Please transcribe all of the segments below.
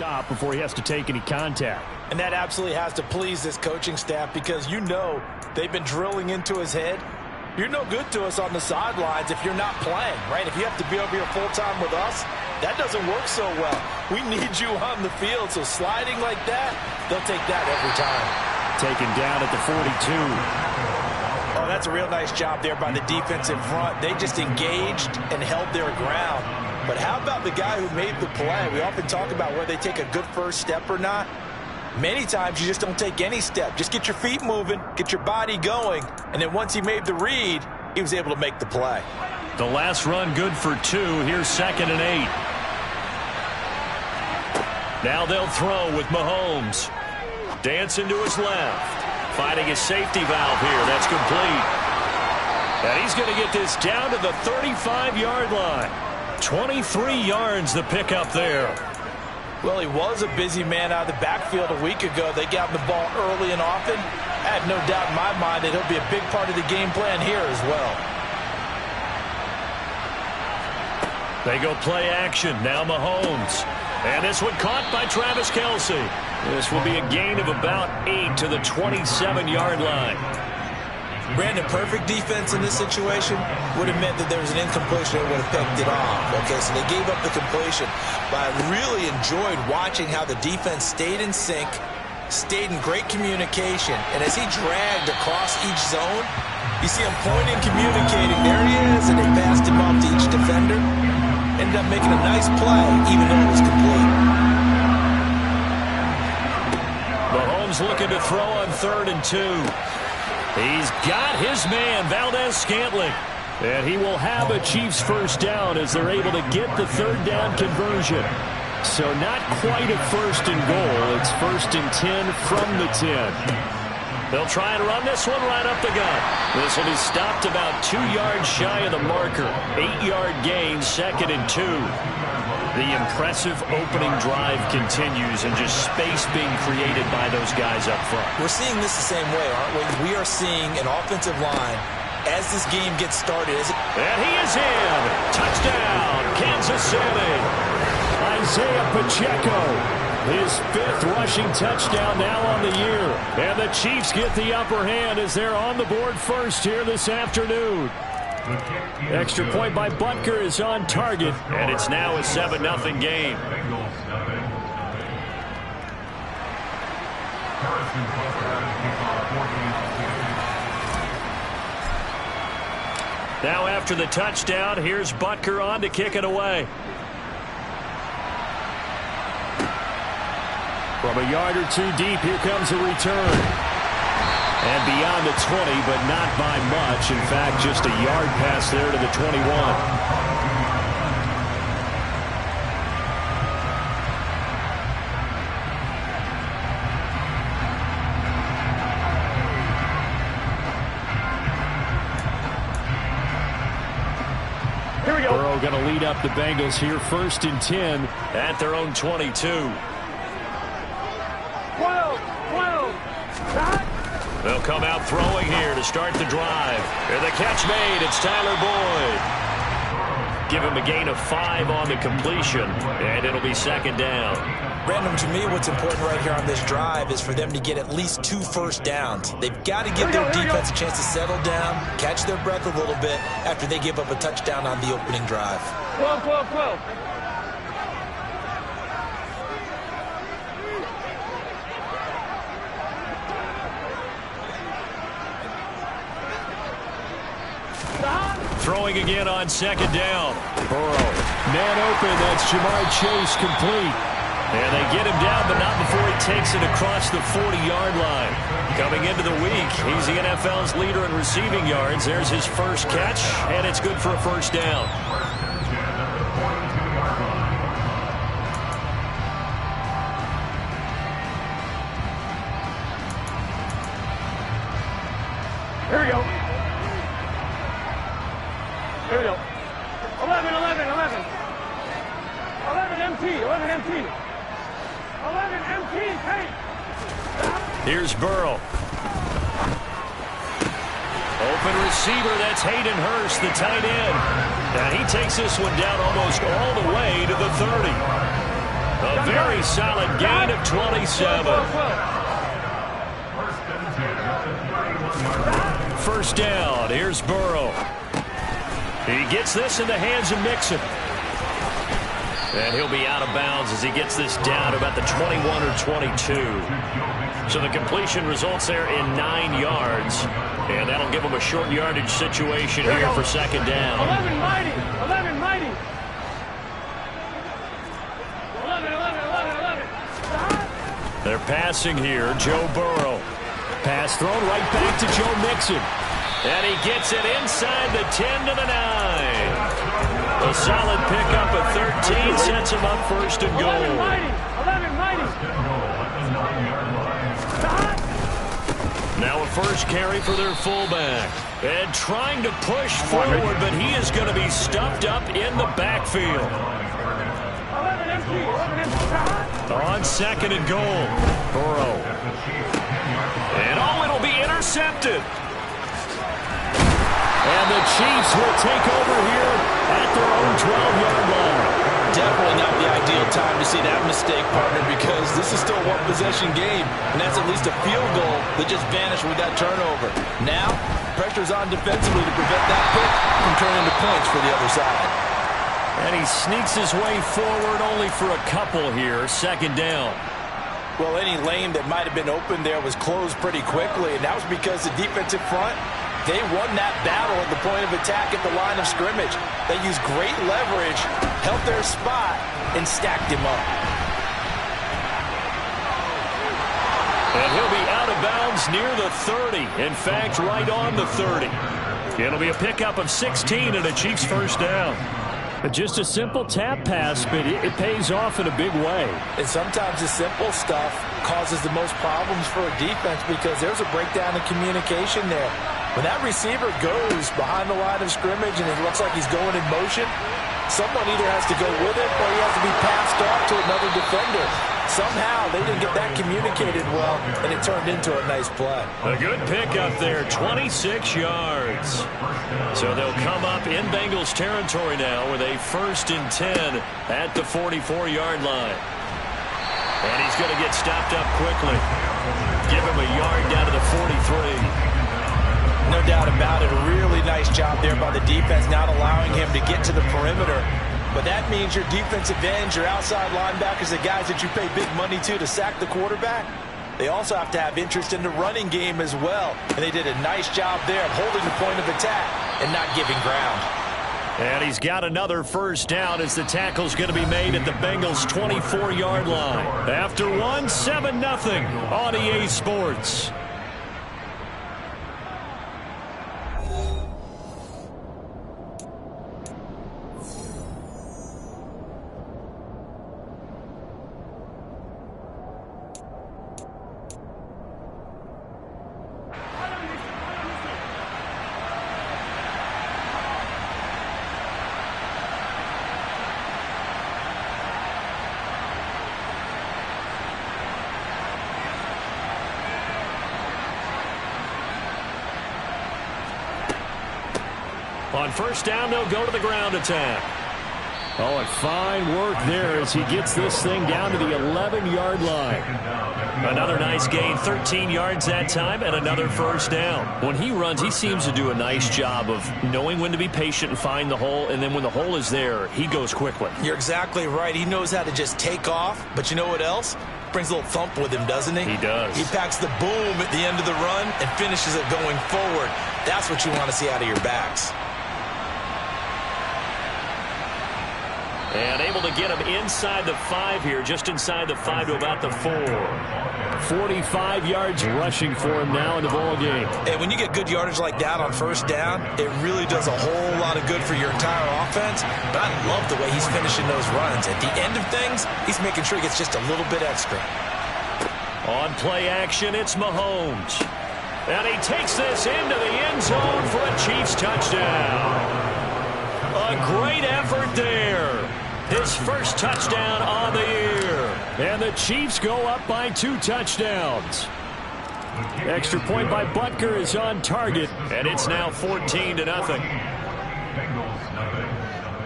stop before he has to take any contact. And that absolutely has to please this coaching staff, because you know they've been drilling into his head. You're no good to us on the sidelines if you're not playing, right? If you have to be over here full-time with us, that doesn't work so well. We need you on the field, so sliding like that, they'll take that every time. Taken down at the 42. Oh, that's a real nice job there by the defensive front. They just engaged and held their ground. But how about the guy who made the play? We often talk about whether they take a good first step or not. Many times you just don't take any step. Just get your feet moving, get your body going, and then once he made the read, he was able to make the play. The last run good for 2. Here's 2nd and 8. Now they'll throw with Mahomes. Dancing to his left. Finding his safety valve here. That's complete. And he's going to get this down to the 35-yard line. 23 yards the pickup there. Well, he was a busy man out of the backfield a week ago. They got him the ball early and often. I have no doubt in my mind that he'll be a big part of the game plan here as well. They go play action. Now Mahomes. And this one caught by Travis Kelce. This will be a gain of about 8 to the 27-yard line. Brandon, perfect defense in this situation would have meant that there was an incompletion that would have picked it off. Okay, so they gave up the completion. But I really enjoyed watching how the defense stayed in sync, stayed in great communication. And as he dragged across each zone, you see him pointing, communicating. There he is, and they passed him off to each defender. Ended up making a nice play, even though it was complete. Mahomes looking to throw on 3rd and 2. He's got his man, Valdez-Scantling. And he will have a Chiefs first down as they're able to get the 3rd down conversion. So not quite a 1st and goal. It's 1st and 10 from the 10. They'll try and run this one right up the gut. This will be stopped about 2 yards shy of the marker. 8-yard gain, 2nd and 2. The impressive opening drive continues, and just space being created by those guys up front. We're seeing this the same way, aren't we? We are seeing an offensive line as this game gets started. And he is in. Touchdown, Kansas City. Isaiah Pacheco. His 5th rushing touchdown now on the year. And the Chiefs get the upper hand as they're on the board first here this afternoon. Extra point by Butker is on target, and it's now a 7-0 game. Now after the touchdown, here's Butker on to kick it away. From a yard or 2 deep, here comes a return. And beyond the 20, but not by much. In fact, just a yard pass there to the 21. Here we go. Burrow going to lead up the Bengals here, 1st and 10 at their own 22. They'll come out throwing here to start the drive. And the catch made. It's Tyler Boyd. Give him a gain of 5 on the completion, and it'll be 2nd down. Brandon, to me, what's important right here on this drive is for them to get at least 2 first downs. They've got to give their defense a chance to settle down, catch their breath a little bit after they give up a touchdown on the opening drive. 12. Throwing again on 2nd down. Burrow. Man open. That's Jamar Chase complete. And they get him down, but not before he takes it across the 40-yard line. Coming into the week, he's the NFL's leader in receiving yards. There's his first catch, and it's good for a first down. Here we go. 11 MT, hey! Here's Burrow. Open receiver, that's Hayden Hurst, the tight end. And he takes this one down almost all the way to the 30. A very solid gain of 27. First down. Here's Burrow. He gets this in the hands of Mixon. And he'll be out of bounds as he gets this down to about the 21 or 22. So the completion results there in 9 yards. And that'll give him a short yardage situation here for second down. 11 mighty. 11 mighty. 11. They're passing here. Joe Burrow. Pass thrown right back to Joe Mixon. And he gets it inside the 10 to the 9. A solid pickup of 13 sets him up first and goal. 11 mighty. Now a first carry for their fullback. And trying to push forward, but he is going to be stuffed up in the backfield. 11 empty. On second and goal. Burrow. And it'll be intercepted. And the Chiefs will take over here at their own 12-yard line. Definitely not the ideal time to see that mistake, partner, because this is still a one-possession game, and that's at least a field goal that just vanished with that turnover. Now, pressure's on defensively to prevent that pick from turning into points for the other side. And he sneaks his way forward only for a couple here. Second down. Well, any lane that might have been open there was closed pretty quickly, and that was because the defensive front, they won that battle at the point of attack at the line of scrimmage. They used great leverage, held their spot, and stacked him up. And he'll be out of bounds near the 30. In fact, right on the 30. It'll be a pickup of 16 and a Chiefs first down. Just a simple tap pass, but it pays off in a big way. And sometimes the simple stuff causes the most problems for a defense because there's a breakdown in communication there. When that receiver goes behind the line of scrimmage and it looks like he's going in motion, someone either has to go with him or he has to be passed off to another defender. Somehow they didn't get that communicated well, and it turned into a nice play. A good pickup there, 26 yards. So they'll come up in Bengals territory now with a 1st and 10 at the 44-yard line. And he's going to get stopped up quickly. Give him a yard down to the 43. No doubt about it. A really nice job there by the defense, not allowing him to get to the perimeter. But that means your defensive ends, your outside linebackers, the guys that you pay big money to sack the quarterback, they also have to have interest in the running game as well. And they did a nice job there of holding the point of attack and not giving ground. And he's got another first down as the tackle's going to be made at the Bengals' 24-yard line. After one, 7-0 on EA Sports. On first down, they'll go to the ground attack. Oh, and fine work there as he gets this thing down to the 11-yard line. Another nice gain, 13 yards that time, and another first down. When he runs, he seems to do a nice job of knowing when to be patient and find the hole, and then when the hole is there, he goes quickly. You're exactly right. He knows how to just take off, but you know what else? Brings a little thump with him, doesn't he? He does. He packs the boom at the end of the run and finishes it going forward. That's what you want to see out of your backs. And able to get him inside the 5 here, just inside the 5 to about the 4. 45 yards rushing for him now in the ball game. And when you get good yardage like that on first down, it really does a whole lot of good for your entire offense. But I love the way he's finishing those runs. At the end of things, he's making sure he gets just a little bit extra. On play action, it's Mahomes. And he takes this into the end zone for a Chiefs touchdown. A great effort there. His first touchdown on the year. And the Chiefs go up by 2 touchdowns. Extra point by Butker is on target, and it's now 14-0. Bengals nothing.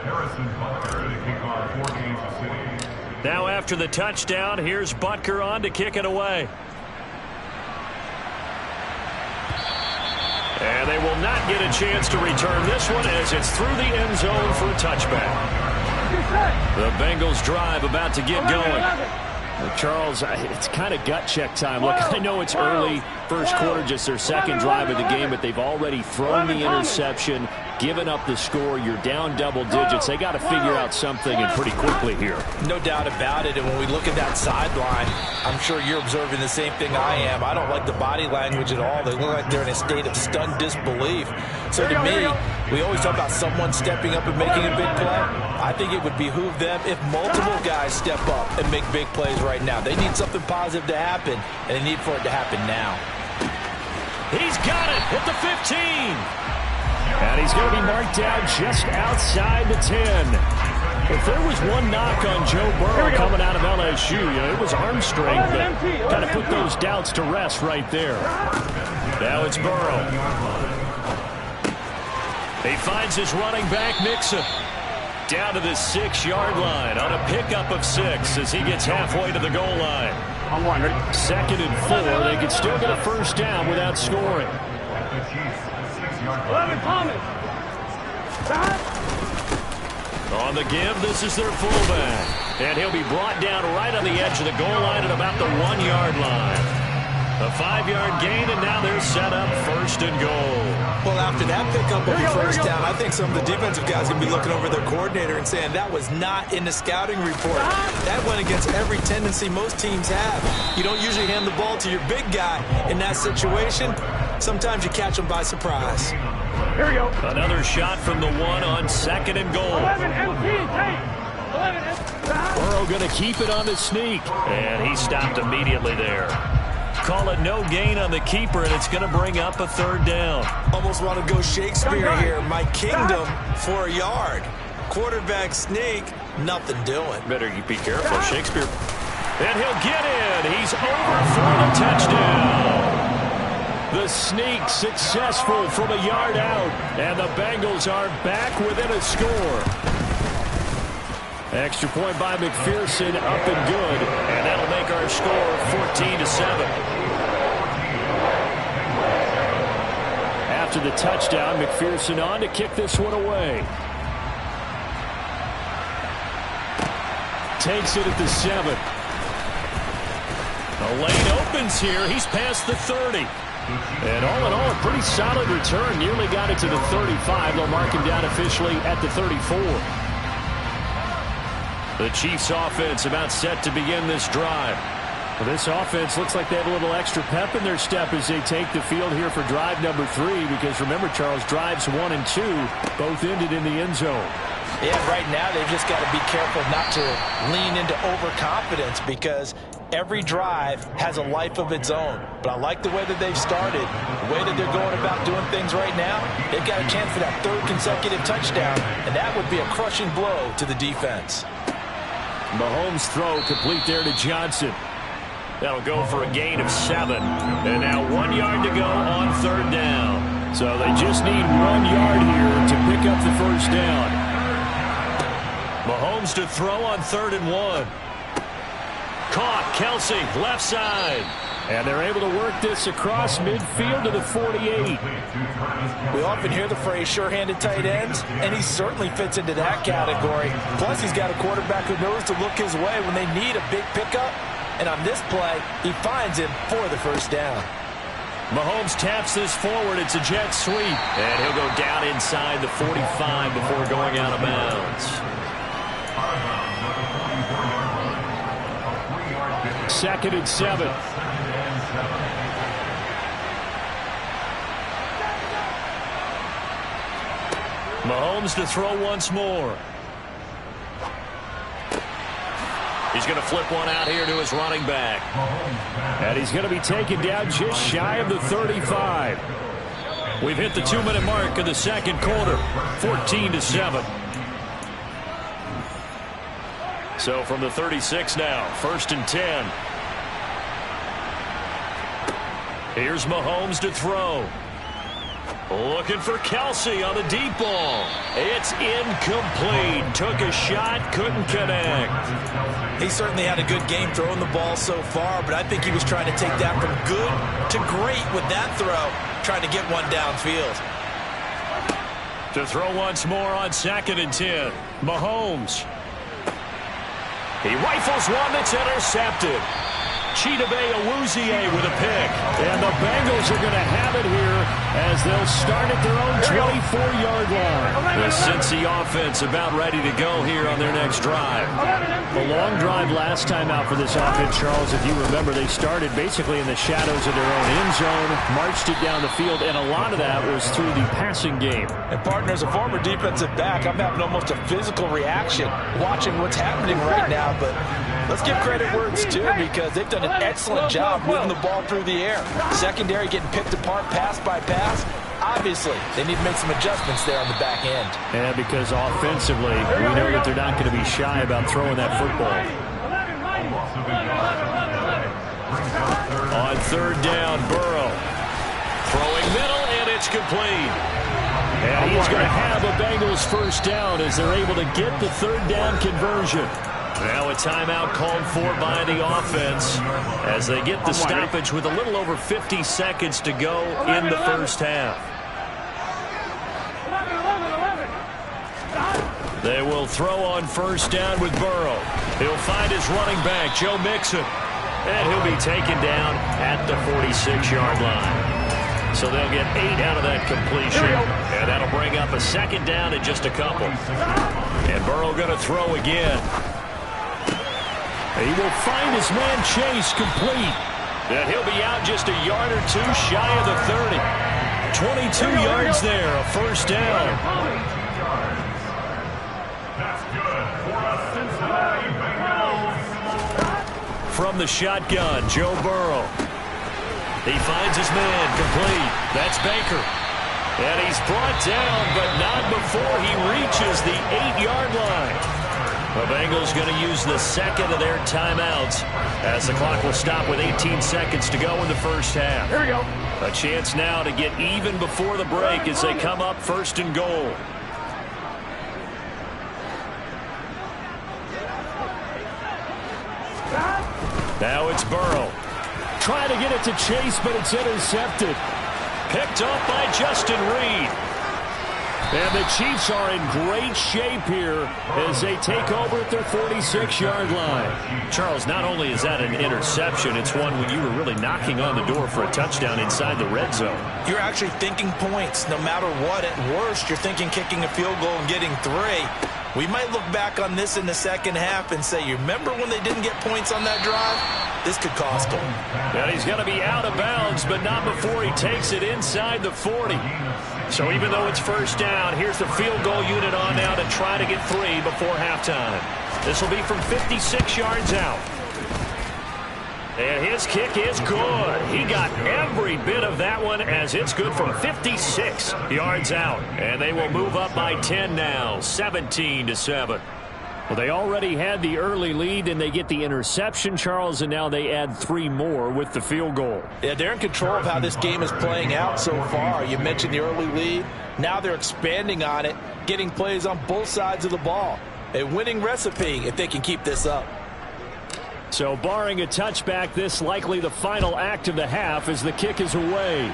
Harrison Butker to kick off for Kansas City. Now after the touchdown, here's Butker on to kick it away. And they will not get a chance to return this one as it's through the end zone for a touchback. The Bengals drive about to get going. Charles, it's kind of gut check time. Look, I know it's early, first quarter, just their second drive of the game, but they've already thrown the interception, given up the score. You're down double digits. They got to figure out something, and pretty quickly here. No doubt about it. And when we look at that sideline, I'm sure you're observing the same thing I am. I don't like the body language at all. They look like they're in a state of stunned disbelief. So to me, we always talk about someone stepping up and making a big play. I think it would behoove them if multiple guys step up and make big plays right now. They need something positive to happen, and they need for it to happen now. He's got it at the 15. And he's going to be marked down just outside the 10. If there was one knock on Joe Burrow coming out of LSU, it was arm strength that kind of put those doubts to rest right there. Now it's Burrow. He finds his running back, Mixon. Down to the 6-yard line on a pickup of 6 as he gets halfway to the goal line. 2nd and 4. They could still get a first down without scoring. 11 Thomas. On the give, this is their fullback. And he'll be brought down right on the edge of the goal line at about the 1-yard line. A 5-yard gain, and now they're set up 1st and goal. Well, after that pickup of the first down, I think some of the defensive guys are going to be looking over their coordinator and saying that was not in the scouting report. That went against every tendency most teams have. You don't usually hand the ball to your big guy in that situation. Sometimes you catch them by surprise. Here we go. Another shot from the 1 on 2nd and goal. 11 MP, take. 11 MP. Burrow going to keep it on the sneak. And he stopped immediately there. Call it no gain on the keeper, and it's going to bring up a 3rd down. Almost want to go Shakespeare here. My kingdom for a yard. Quarterback sneak, nothing doing. Better be careful, Shakespeare. And he'll get in. He's over for the touchdown. The sneak successful from a yard out, and the Bengals are back within a score. Extra point by McPherson, up and good, and that'll make our score 14-7. After the touchdown, McPherson on to kick this one away. Takes it at the 7. The lane opens here. He's past the 30. And all in all, a pretty solid return. Nearly got it to the 35. They'll mark him down officially at the 34. The Chiefs offense about set to begin this drive. Well, this offense looks like they have a little extra pep in their step as they take the field here for drive number 3, because remember, Charles, drives 1 and 2 both ended in the end zone. Yeah, right now they've just got to be careful not to lean into overconfidence, because every drive has a life of its own. But I like the way that they've started, the way that they're going about doing things right now. They've got a chance for that 3rd consecutive touchdown, and that would be a crushing blow to the defense. Mahomes' throw complete there to Johnson. That'll go for a gain of 7. And now 1 yard to go on 3rd down. So they just need 1 yard here to pick up the first down. Mahomes to throw on 3rd and 1. Caught, Kelsey, left side. And they're able to work this across midfield to the 48. We often hear the phrase sure-handed tight ends, and he certainly fits into that category. Plus, he's got a quarterback who knows to look his way when they need a big pickup. And on this play, he finds him for the first down. Mahomes taps this forward. It's a jet sweep. And he'll go down inside the 45 before going out of bounds. 2nd and 7. Mahomes to throw once more. He's going to flip one out here to his running back. And he's going to be taken down just shy of the 35. We've hit the 2-minute mark of the 2nd quarter. 14-7. So from the 36 now, 1st and 10. Here's Mahomes to throw. Looking for Kelsey on the deep ball. It's incomplete. Took a shot, couldn't connect. He certainly had a good game throwing the ball so far, but I think he was trying to take that from good to great with that throw, trying to get one downfield. To throw once more on 2nd and 10. Mahomes. He rifles one that's intercepted. Chidobe Awuzie with a pick. And the Bengals are going to have it here as they'll start at their own 24-yard line. The Cincy offense about ready to go here on their next drive. A long drive last time out for this offense, Charles. If you remember, they started basically in the shadows of their own end zone, marched it down the field, and a lot of that was through the passing game. And partner, as a former defensive back, I'm having almost a physical reaction watching what's happening right now, but let's give credit where it's due because they've done an excellent job moving the ball through the air. Secondary getting picked apart pass by pass. Obviously, they need to make some adjustments there on the back end. Yeah, because offensively, we know that they're not going to be shy about throwing that football. On 3rd down, Burrow. Throwing middle, and it's complete. And he's going to have a Bengals first down as they're able to get the 3rd down conversion. Now a timeout called for by the offense as they get the stoppage with a little over 50 seconds to go in the first half. They will throw on 1st down with Burrow. He'll find his running back, Joe Mixon. And he'll be taken down at the 46-yard line. So they'll get 8 out of that completion. And that'll bring up a 2nd down and just a couple. And Burrow going to throw again. He will find his man Chase complete. And he'll be out just a yard or two shy of the 30. 22 yards there, a first down. From the shotgun, Joe Burrow. He finds his man complete. That's Baker. And he's brought down, but not before he reaches the 8-yard line. The Bengals going to use the 2nd of their timeouts as the clock will stop with 18 seconds to go in the first half. Here we go. A chance now to get even before the break as they come up 1st and goal. Now it's Burrow. Trying to get it to Chase, but it's intercepted. Picked up by Justin Reed. And the Chiefs are in great shape here as they take over at their 46-yard line. Charles, not only is that an interception, it's one when you were really knocking on the door for a touchdown inside the red zone. You're actually thinking points no matter what. At worst, you're thinking kicking a field goal and getting 3. We might look back on this in the second half and say, you remember when they didn't get points on that drive? This could cost him. And he's going to be out of bounds, but not before he takes it inside the 40. So even though it's first down, here's the field goal unit on now to try to get 3 before halftime. This will be from 56 yards out. And his kick is good. He got every bit of that one as it's good from 56 yards out. And they will move up by 10 now, 17-7. Well, they already had the early lead, and they get the interception, Charles, and now they add 3 more with the field goal. Yeah, they're in control of how this game is playing out so far. You mentioned the early lead. Now they're expanding on it, getting plays on both sides of the ball. A winning recipe if they can keep this up. So barring a touchback, this likely the final act of the half as the kick is away.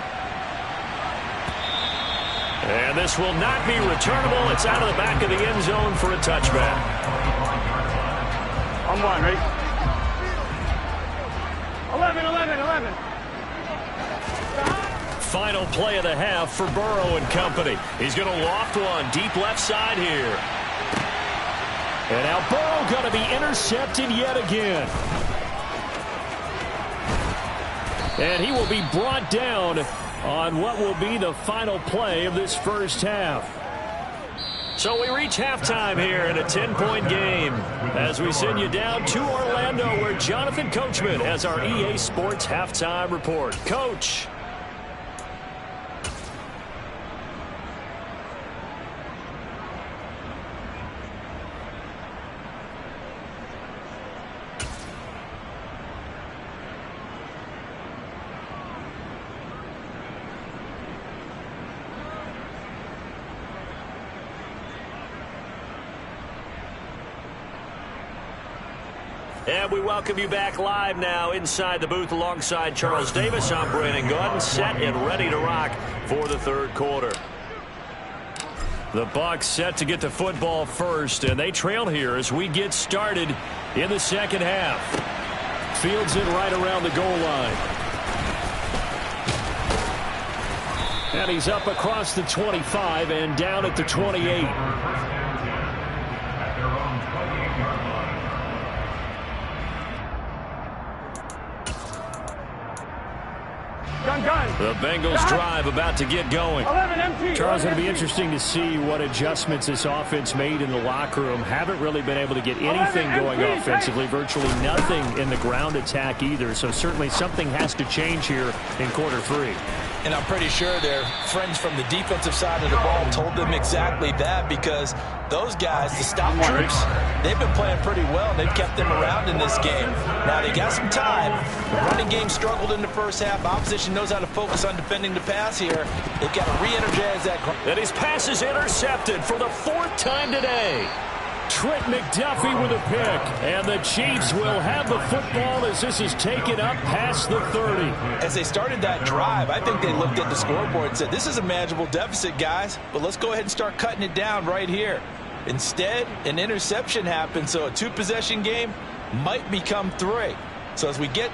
And this will not be returnable. It's out of the back of the end zone for a touchback. On one, ready? 11. Final play of the half for Burrow and company. He's going to loft one deep left side here. And now Burrow going to be intercepted yet again. And he will be brought down on what will be the final play of this first half. So we reach halftime here in a 10-point game as we send you down to Orlando where Jonathan Coachman has our EA Sports halftime report. Coach. And we welcome you back live now inside the booth alongside Charles Davis. I'm Brandon Gunn, set and ready to rock for the third quarter. The Bucs set to get the football first, and they trail here as we get started in the second half. Fields it right around the goal line. And he's up across the 25 and down at the 28. The Bengals drive about to get going. Charles, it'll be interesting to see what adjustments this offense made in the locker room. Haven't really been able to get anything going offensively, virtually nothing in the ground attack either. So certainly something has to change here in quarter three. And I'm pretty sure their friends from the defensive side of the ball told them exactly that, because those guys, the stop troops, they've been playing pretty well. They've kept them around in this game. Now, they got some time. The running game struggled in the first half. Opposition knows how to focus on defending the pass here. They've got to re-energize that. And his pass is intercepted for the fourth time today. Trent McDuffie with a pick, and the Chiefs will have the football as this is taken up past the 30. As they started that drive, I think they looked at the scoreboard and said, this is a manageable deficit, guys, but let's go ahead and start cutting it down right here. Instead, an interception happened, so a two-possession game might become three. So as we get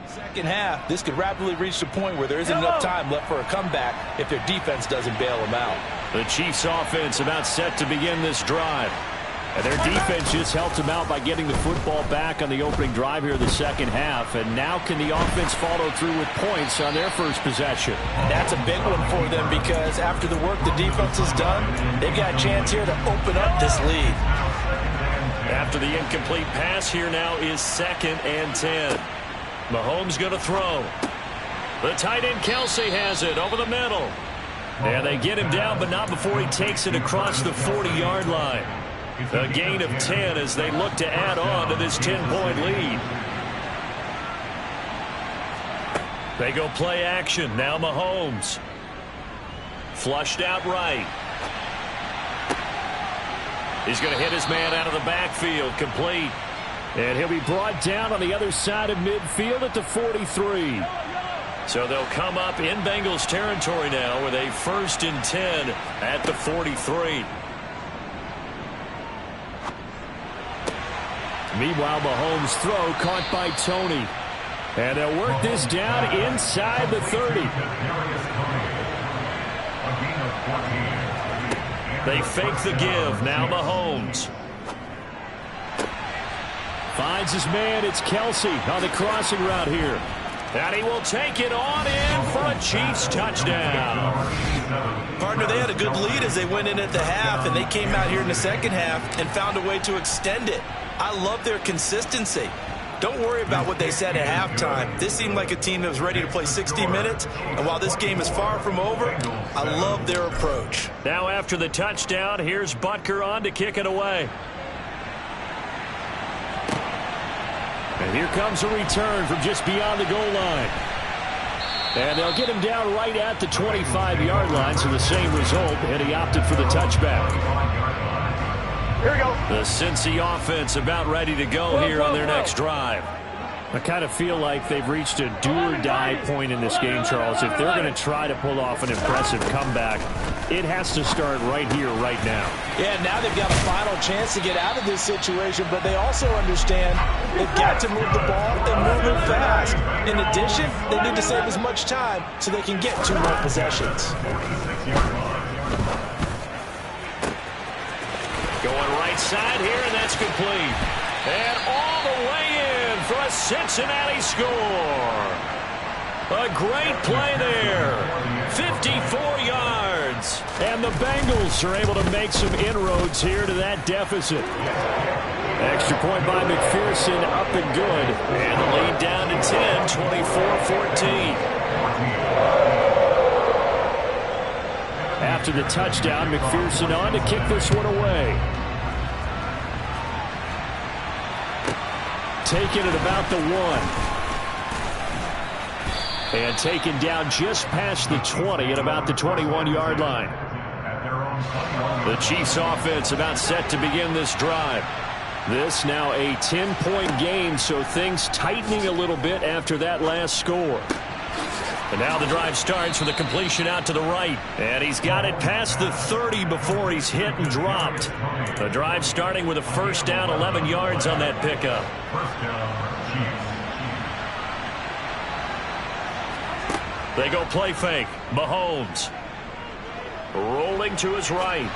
second half, this could rapidly reach the point where there isn't enough time left for a comeback if their defense doesn't bail them out. The Chiefs offense about set to begin this drive. And their defense just helped them out by getting the football back on the opening drive here in the second half. And now can the offense follow through with points on their first possession? That's a big one for them, because after the work the defense has done, they've got a chance here to open up this lead. After the incomplete pass, here now is 2nd and 10. Mahomes going to throw. The tight end Kelsey has it over the middle. And they get him down, but not before he takes it across the 40-yard line. A gain of 10 as they look to add on to this 10-point lead. They go play action. Now Mahomes. Flushed out right. He's going to hit his man out of the backfield. Complete. And he'll be brought down on the other side of midfield at the 43. So they'll come up in Bengals territory now with a 1st and 10 at the 43. Meanwhile, Mahomes' throw caught by Tony. And they'll work this down inside the 30. They fake the give. Now Mahomes. Finds his man. It's Kelsey on the crossing route here. And he will take it on in for a Chiefs touchdown. Partner, they had a good lead as they went in at the half, and they came out here in the second half and found a way to extend it. I love their consistency. Don't worry about what they said at halftime. This seemed like a team that was ready to play 60 minutes, and while this game is far from over, I love their approach. Now after the touchdown, here's Butker on to kick it away. And here comes a return from just beyond the goal line. And they'll get him down right at the 25-yard line, so the same result, and he opted for the touchback. Here we go. The Cincy offense about ready to go here on their next drive. I kind of feel like they've reached a do-or-die point in this game, Charles. If they're going to try to pull off an impressive comeback, it has to start right here, right now. Yeah, now they've got a final chance to get out of this situation, but they also understand they've got to move the ball and move it fast. In addition, they need to save as much time so they can get 2 more possessions. Going right side here, and that's complete. And all the way in for a Cincinnati score. A great play there. 54 yards. And the Bengals are able to make some inroads here to that deficit. Extra point by McPherson, up and good. And the lead down to 10, 24-14. After the touchdown, McPherson on to kick this one away. Taking it about the 1. And taken down just past the 20 at about the 21-yard line. The Chiefs offense about set to begin this drive. This now a 10-point game, so things tightening a little bit after that last score. And now the drive starts with a completion out to the right. And he's got it past the 30 before he's hit and dropped. The drive starting with a first down, 11 yards on that pickup. They go play fake. Mahomes. Rolling to his right.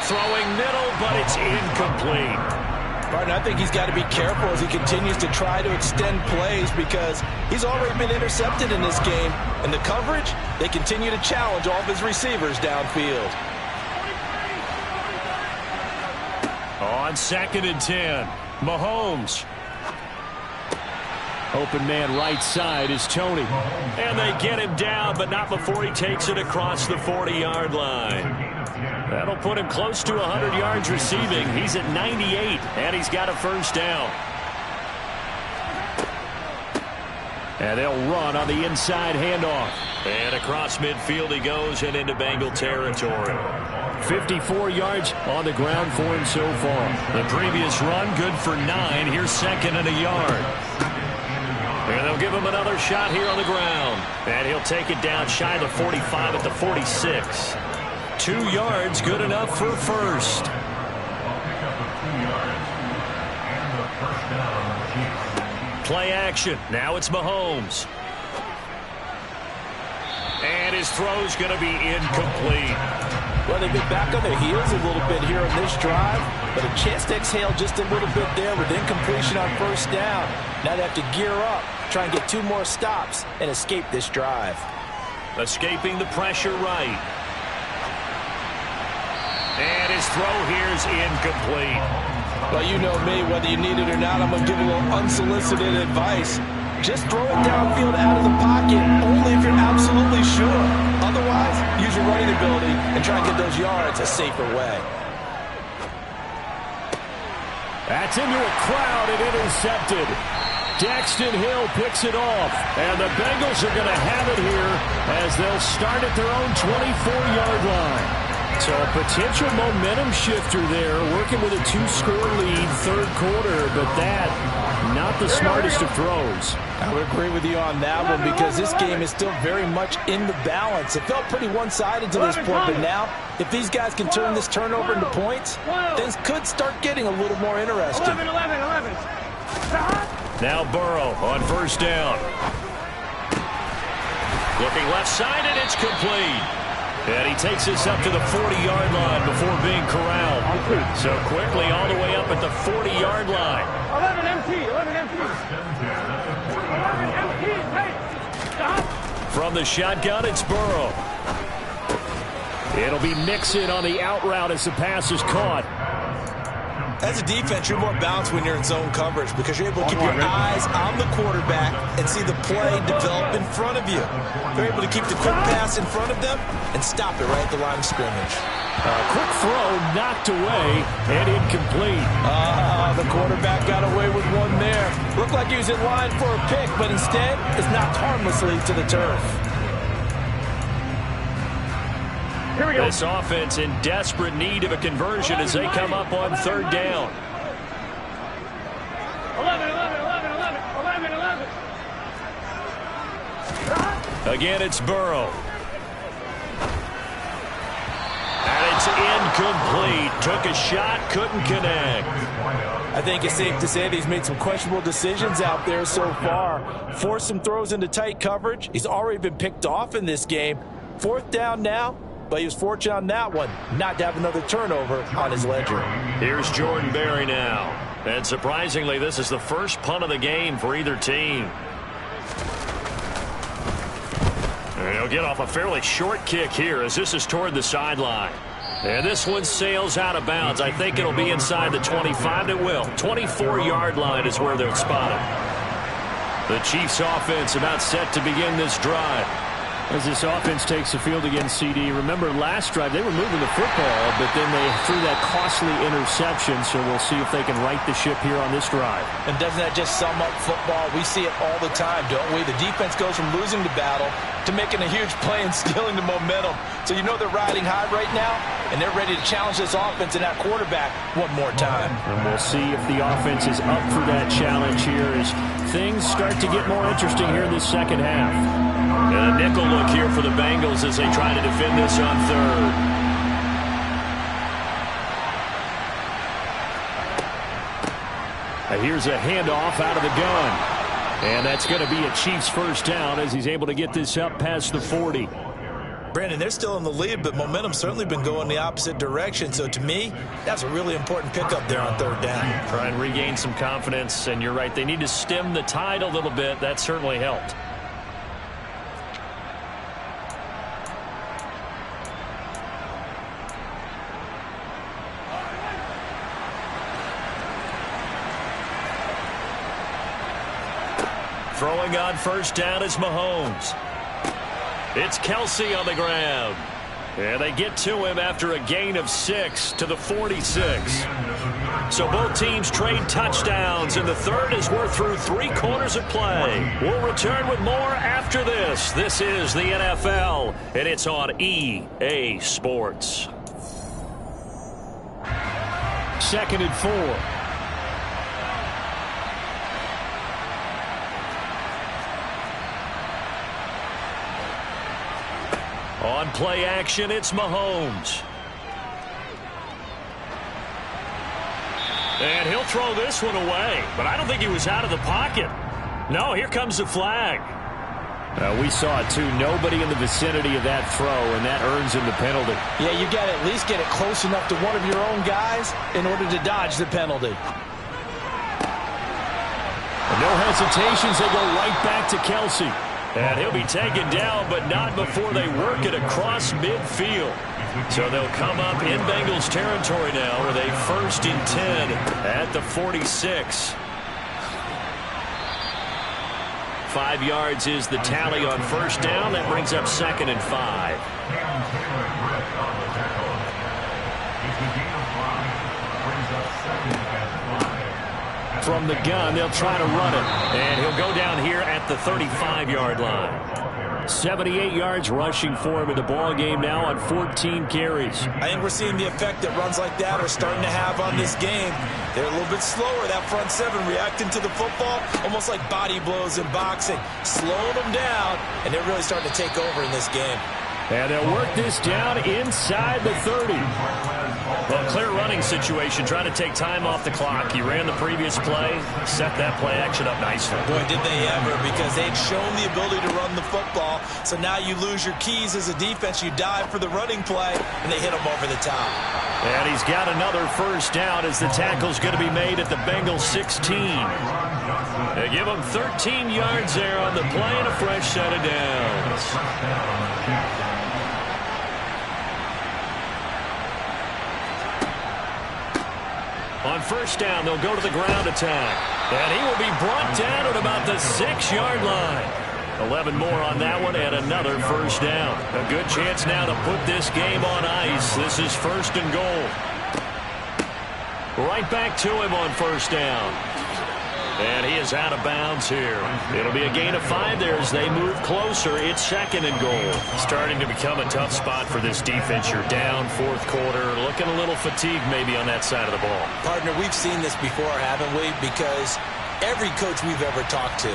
Throwing middle, but it's incomplete. Martin, I think he's got to be careful as he continues to try to extend plays because he's already been intercepted in this game. And the coverage, they continue to challenge all of his receivers downfield. On 2nd and 10, Mahomes. Open man right side is Tony. And they get him down, but not before he takes it across the 40-yard line. That'll put him close to 100 yards receiving. He's at 98, and he's got a first down. And they'll run on the inside handoff. And across midfield he goes and into Bengal territory. 54 yards on the ground for him so far. The previous run good for 9. Here's 2nd and a yard. And they'll give him another shot here on the ground. And he'll take it down shy of the 45 at the 46. 2 yards, good enough for first. Play action. Now it's Mahomes. And his throw's going to be incomplete. Well, they've been back on their heels a little bit here in this drive, but a chance to exhale just a little bit there with incompletion on first down. Now they have to gear up, try and get 2 more stops, and escape this drive. Escaping the pressure right. And his throw here is incomplete. Well, you know me, whether you need it or not, I'm going to give a little unsolicited advice. Just throw it downfield out of the pocket, only if you're absolutely sure. Otherwise, use your running ability and try and get those yards a safer way. That's into a crowd and intercepted. Daxton Hill picks it off, and the Bengals are going to have it here as they'll start at their own 24-yard line. So a potential momentum shifter there, working with a 2-score lead, 3rd quarter, but that, not the smartest of throws. I would agree with you on that one because this game is still very much in the balance. It felt pretty one-sided to this point, but now, if these guys can turn this turnover into points, things could start getting a little more interesting. 11. Now Burrow on first down. Looking left side, and it's complete. And he takes this up to the 40-yard line before being corralled. So quickly all the way up at the 40-yard line. 11 MT. 11 MT. Stop. From the shotgun, it's Burrow. It'll be Mixon on the out route as the pass is caught. As a defense, you're more balanced when you're in zone coverage because you're able to keep your eyes on the quarterback and see the play develop in front of you. You're able to keep the quick pass in front of them and stop it right at the line of scrimmage. Quick throw knocked away and incomplete. The quarterback got away with one there. Looked like he was in line for a pick, but instead is knocked harmlessly to the turf. Here we go. This offense in desperate need of a conversion as they come up on 3rd down. 11. Again, it's Burrow. And it's incomplete. Took a shot, couldn't connect. I think it's safe to say that he's made some questionable decisions out there so far. Forced some throws into tight coverage. He's already been picked off in this game. 4th down now. But he was fortunate on that one not to have another turnover on his ledger. Here's Jordan Berry now. And surprisingly, this is the first punt of the game for either team. And he'll get off a fairly short kick here as this is toward the sideline. And this one sails out of bounds. I think it'll be inside the 25. It will. 24-yard line is where they'll spot it. The Chiefs offense about set to begin this drive. As this offense takes the field against CD, remember last drive they were moving the football, but then they threw that costly interception, so we'll see if they can right the ship here on this drive. And doesn't that just sum up football? We see it all the time, don't we? The defense goes from losing the battle to making a huge play and stealing the momentum. So you know they're riding high right now, and they're ready to challenge this offense and that quarterback one more time. And we'll see if the offense is up for that challenge here as things start to get more interesting here in this second half. And a nickel look here for the Bengals as they try to defend this on third. Here's a handoff out of the gun. And that's going to be a Chiefs first down as he's able to get this up past the 40. Brandon, they're still in the lead, but momentum's certainly been going the opposite direction. So to me, that's a really important pickup there on third down. Try and regain some confidence, and you're right. They need to stem the tide a little bit. That certainly helped. Throwing on first down is Mahomes. It's Kelsey on the ground. And they get to him after a gain of 6 to the 46. So both teams trade touchdowns, and the third as we're through 3 quarters of play. We'll return with more after this. This is the NFL, and it's on EA Sports. 2nd and 4. On play action, it's Mahomes. And he'll throw this one away, but I don't think he was out of the pocket. No, here comes the flag. We saw it, too. Nobody in the vicinity of that throw, and that earns him the penalty. Yeah, you got to at least get it close enough to one of your own guys in order to dodge the penalty. And no hesitations. They go right back to Kelsey. And he'll be taken down, but not before they work it across midfield. So they'll come up in Bengals territory now with a 1st and 10 at the 46. 5 yards is the tally on first down. That brings up 2nd and 5. From the gun, they'll try to run it. And he'll go down here at the 35-yard line. 78 yards rushing for him in the ball game now on 14 carries. I think we're seeing the effect that runs like that are starting to have on this game. They're a little bit slower, that front 7, reacting to the football, almost like body blows in boxing, slowing them down, and they're really starting to take over in this game. And they'll work this down inside the 30. Well, clear running situation, trying to take time off the clock. He ran the previous play, set that play action up nicely. Boy, did they ever, because they'd shown the ability to run the football. So now you lose your keys as a defense. You dive for the running play, and they hit him over the top. And he's got another first down as the tackle's going to be made at the Bengals 16. They give him 13 yards there on the play and a fresh set of downs. On first down, they'll go to the ground attack. And he will be brought down at about the 6-yard line. 11 more on that one and another first down. A good chance now to put this game on ice. This is 1st and goal. Right back to him on first down. And he is out of bounds here. It'll be a gain of 5 there as they move closer. It's 2nd and goal. Starting to become a tough spot for this defense. You're down 4th quarter. Looking a little fatigued maybe on that side of the ball. Partner, we've seen this before, haven't we? Because every coach we've ever talked to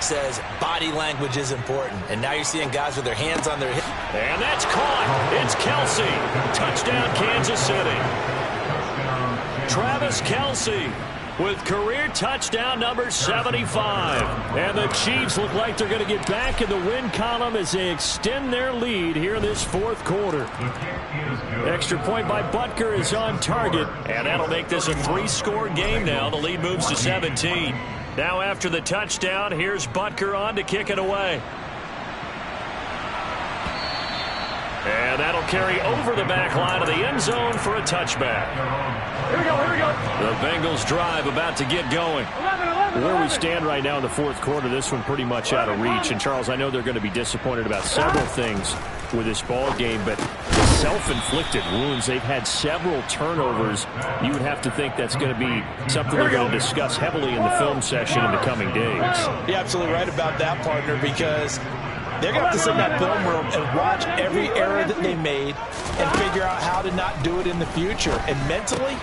says body language is important. And now you're seeing guys with their hands on their hips. And that's caught. It's Kelsey. Touchdown, Kansas City. Travis Kelsey with career touchdown number 75. And the Chiefs look like they're going to get back in the win column as they extend their lead here in this 4th quarter. Extra point by Butker is on target, and that'll make this a 3-score game now. The lead moves to 17. Now after the touchdown, here's Butker on to kick it away. And that'll carry over the back line of the end zone for a touchback. Here we go, here we go. The Bengals drive about to get going. 11. Where we stand right now in the fourth quarter, this one pretty much out of reach. And, Charles, I know they're going to be disappointed about several things with this ball game, but self-inflicted wounds. They've had several turnovers. You would have to think that's going to be something they're going to discuss heavily in the film session in the coming days. You're absolutely right about that, partner, because they're going to have to sit in that film room and watch every error that they made and figure out how to not do it in the future. And mentally,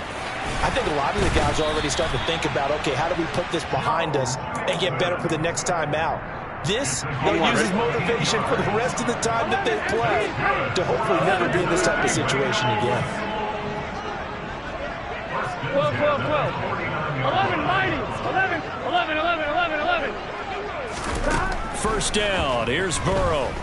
I think a lot of the guys are already starting to think about, okay, how do we put this behind us and get better for the next time out? This, they'll use as motivation for the rest of the time that they play to hopefully never be in this type of situation again. 12. 11, mighty. 11. First down. Here's Burrow.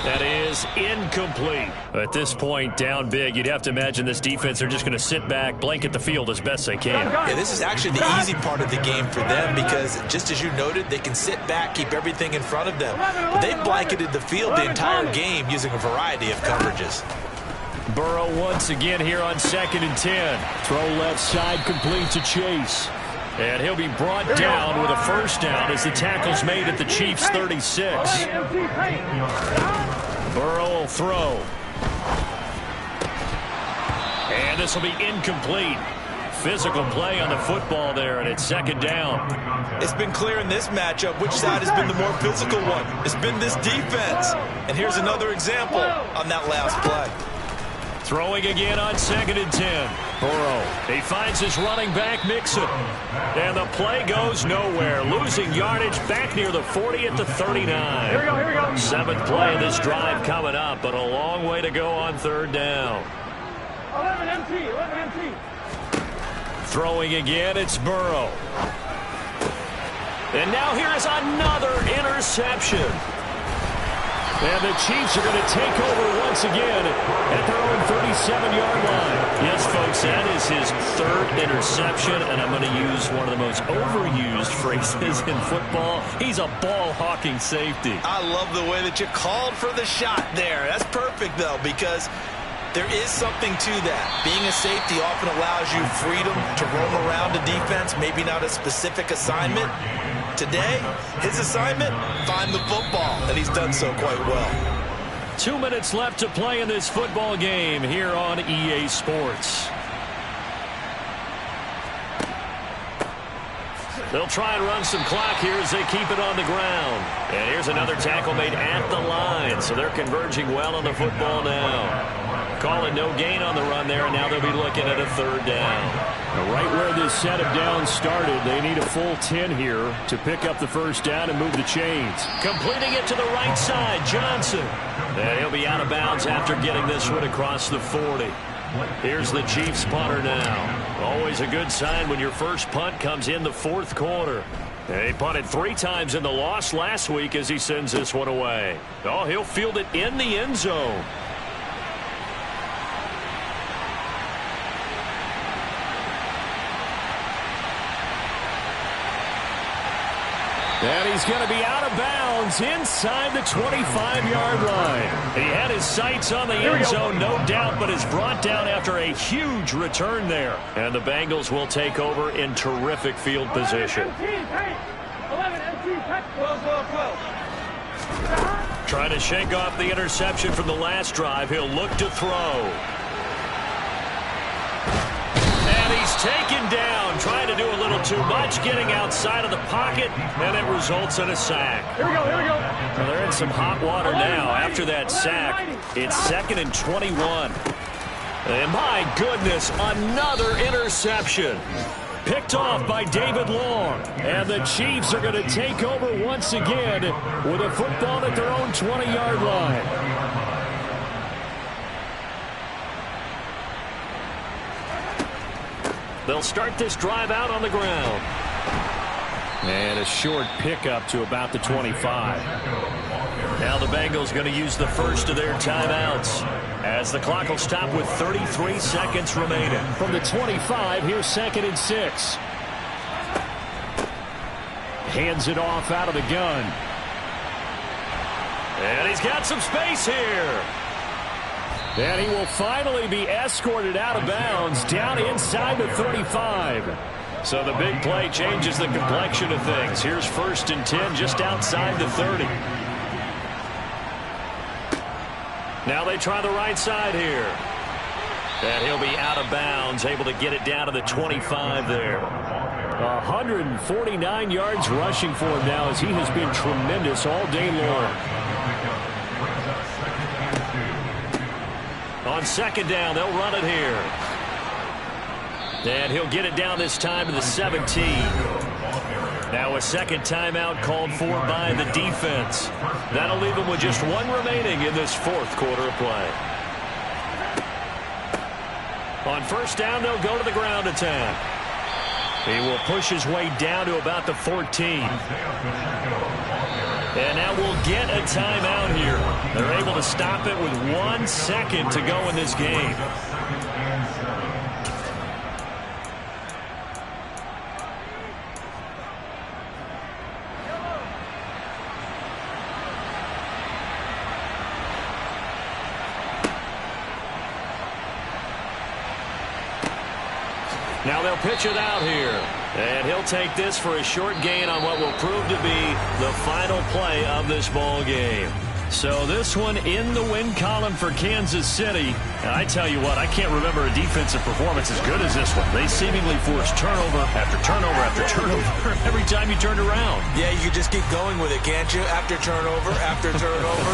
That is incomplete. At this point, down big, you'd have to imagine this defense are just going to sit back, blanket the field as best they can. Yeah, this is actually the easy part of the game for them because, just as you noted, they can sit back, keep everything in front of them. But they've blanketed the field the entire game using a variety of coverages. Burrow once again here on 2nd and 10. Throw left side complete to Chase. And he'll be brought down with a first down as the tackle's made at the Chiefs' 36. Burrow will throw. And this will be incomplete. Physical play on the football there, and it's 2nd down. It's been clear in this matchup which side has been the more physical one. It's been this defense. And here's another example on that last play. Throwing again on 2nd and 10. Burrow, he finds his running back, Mixon. And the play goes nowhere. Losing yardage back near the 40 at the 39. Here we go. 7th play of this drive coming up, but a long way to go on 3rd down. 11 MT. Throwing again, it's Burrow. And now here is another interception. And the Chiefs are going to take over once again at their own 37-yard line. Yes, folks, that is his 3rd interception, and I'm going to use one of the most overused phrases in football. He's a ball-hawking safety. I love the way that you called for the shot there. That's perfect, though, because there is something to that. Being a safety often allows you freedom to roam around a defense, maybe not a specific assignment. Today, his assignment, find the football, and he's done so quite well. 2 minutes left to play in this football game here on EA Sports. They'll try and run some clock here as they keep it on the ground. And here's another tackle made at the line, so they're converging well on the football now. Calling no gain on the run there, and now they'll be looking at a 3rd down. Right where this set of downs started, they need a full 10 here to pick up the first down and move the chains. Completing it to the right side, Johnson. And he'll be out of bounds after getting this one across the 40. Here's the Chiefs punter now. Always a good sign when your first punt comes in the 4th quarter. He punted 3 times in the loss last week as he sends this one away. Oh, he'll field it in the end zone. And he's going to be out of bounds inside the 25-yard line. He had his sights on the end zone, no doubt, but is brought down after a huge return there. And the Bengals will take over in terrific field position. 11 MT, 12. Trying to shake off the interception from the last drive. He'll look to throw. And he's taken down, trying to do a little too much, getting outside of the pocket, and it results in a sack. Here we go. Well, they're in some hot water now after that sack. It's 2nd and 21. And my goodness, another interception. Picked off by David Long. And the Chiefs are going to take over once again with a football at their own 20-yard line. They'll start this drive out on the ground. And a short pickup to about the 25. Now the Bengals going to use the first of their timeouts as the clock will stop with 33 seconds remaining. From the 25, here's 2nd and 6. Hands it off out of the gun. And he's got some space here. And he will finally be escorted out of bounds down inside the 35. So the big play changes the complexion of things. Here's 1st and 10 just outside the 30. Now they try the right side here. And he'll be out of bounds, able to get it down to the 25 there. 149 yards rushing for him now as he has been tremendous all day long. On 2nd down, they'll run it here. And he'll get it down this time to the 17. Now a 2nd timeout called for by the defense. That'll leave them with just 1 remaining in this 4th quarter of play. On 1st down, they'll go to the ground attack. He will push his way down to about the 14. And now we'll get a timeout here. They're able to stop it with 1 second to go in this game. Now they'll pitch it out here. And he'll take this for a short gain on what will prove to be the final play of this ball game. So this one in the win column for Kansas City. And I tell you what, I can't remember a defensive performance as good as this one. They seemingly forced turnover after turnover after turnover every time you turned around. Yeah, you could just keep going with it, can't you? After turnover, after turnover.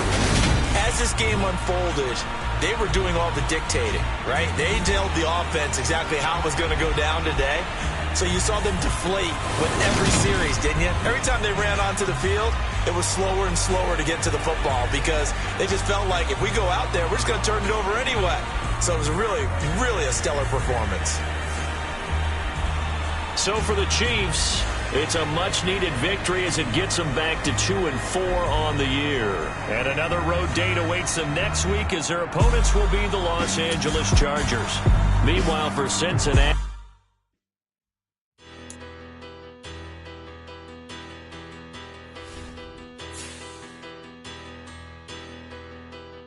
As this game unfolded, they were doing all the dictating, right? They told the offense exactly how it was going to go down today. So you saw them deflate with every series, didn't you? Every time they ran onto the field, it was slower and slower to get to the football because they just felt like if we go out there, we're just going to turn it over anyway. So it was really, really a stellar performance. So for the Chiefs, it's a much-needed victory as it gets them back to 2-4 on the year. And another road date awaits them next week as their opponents will be the Los Angeles Chargers. Meanwhile, for Cincinnati...